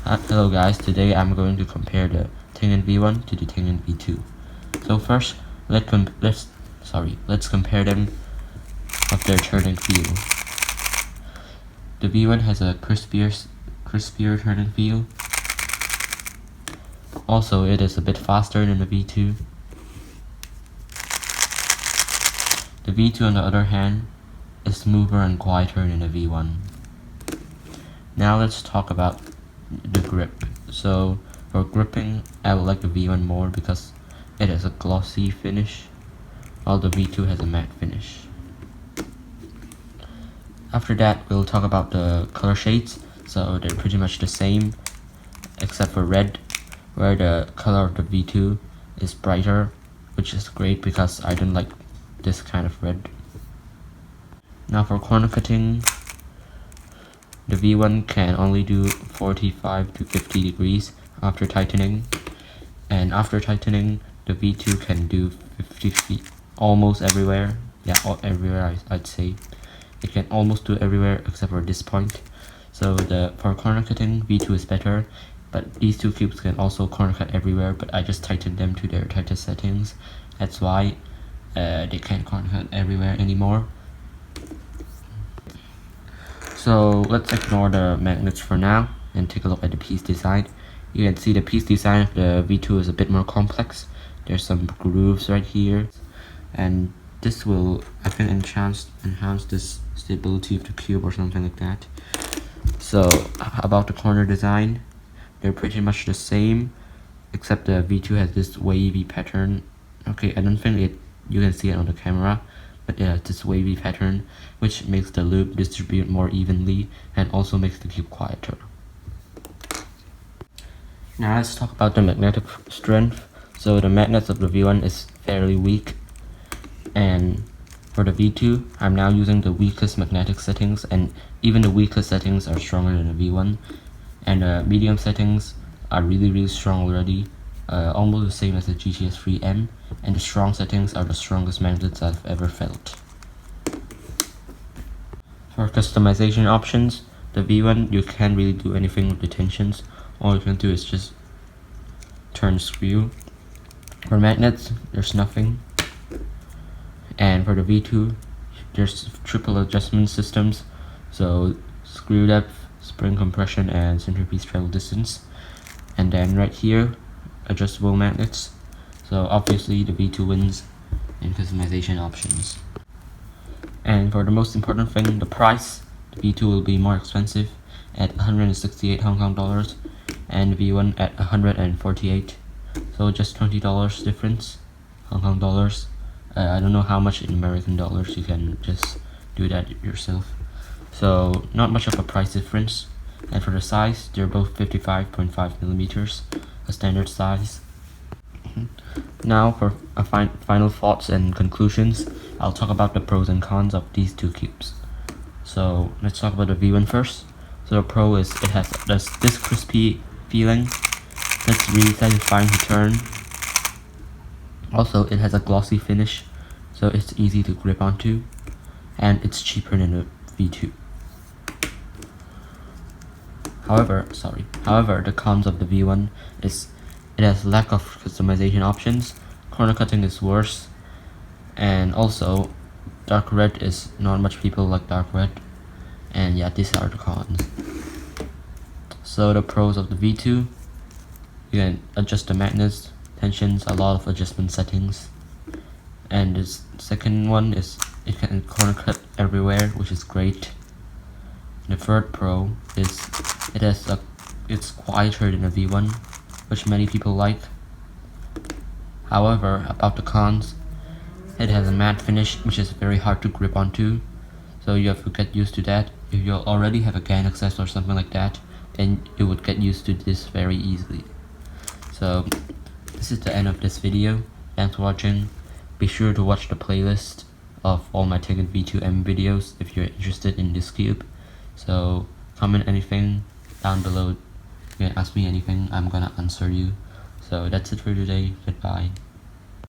Hello guys, today I'm going to compare the Tengyun V1 to the Tengyun V2. So first, let's compare them of their turning feel. The V1 has a crispier turning feel. Also, it is a bit faster than the V2. The V2 on the other hand is smoother and quieter than the V1. Now let's talk about the grip. So for gripping, I would like the V1 more because it has a glossy finish, while the V2 has a matte finish. After that, we'll talk about the color shades. So they're pretty much the same, except for red, where the color of the V2 is brighter, which is great because I don't like this kind of red. Now for corner cutting, the V1 can only do 45 to 50 degrees after tightening, and after tightening, the V2 can do 50 feet almost everywhere. Yeah, everywhere I'd say. It can almost do everywhere except for this point. So for corner cutting, V2 is better, but these two cubes can also corner cut everywhere, but I just tightened them to their tightest settings. That's why they can't corner cut everywhere anymore. So let's ignore the magnets for now and take a look at the piece design. You can see the piece design of the V2 is a bit more complex. There's some grooves right here, and this will, I think, enhance this stability of the cube or something like that. So about the corner design, they're pretty much the same, except the V2 has this wavy pattern. Okay, I don't think you can see it on the camera, but it has this wavy pattern, which makes the loop distribute more evenly and also makes the cube quieter. Now let's talk about the magnetic strength. So the magnets of the V1 is fairly weak, and for the V2, I'm now using the weakest magnetic settings, and even the weakest settings are stronger than the V1, and the medium settings are really strong already, almost the same as the GTS3M, and the strong settings are the strongest magnets I've ever felt. For customization options, the V1 you can't really do anything with the tensions. All you can do is just turn the screw. For magnets, there's nothing. And for the V2, there's triple adjustment systems, so screw depth, spring compression, and centerpiece travel distance. And then right here, adjustable magnets. So obviously the V2 wins in customization options. And for the most important thing, the price, the V2 will be more expensive at 168 Hong Kong dollars and the V1 at 148. So just $20 difference, Hong Kong dollars. I don't know how much in American dollars, you can just do that yourself. So not much of a price difference. And for the size, they're both 55.5 millimeters, a standard size. Now for final thoughts and conclusions, I'll talk about the pros and cons of these two cubes. So let's talk about the V1 first. So the pro is it has this crispy feeling that's really satisfying to turn. Also, it has a glossy finish, so it's easy to grip onto, and it's cheaper than the V2. However, the cons of the V1 is it has lack of customization options, corner cutting is worse, and also dark red is not much people like dark red, and yeah, these are the cons. So the pros of the V2, you can adjust the magnets, tensions, a lot of adjustment settings, and the second one is it can corner cut everywhere, which is great. The third pro is it's quieter than the V1, which many people like. However, about the cons, it has a matte finish, which is very hard to grip onto, so you have to get used to that. If you already have a GAN access or something like that, then you would get used to this very easily. So this is the end of this video. Thanks for watching. Be sure to watch the playlist of all my Tengyun V2M videos if you're interested in this cube. So comment anything down below. You can ask me anything, I'm gonna answer you. So that's it for today. Goodbye.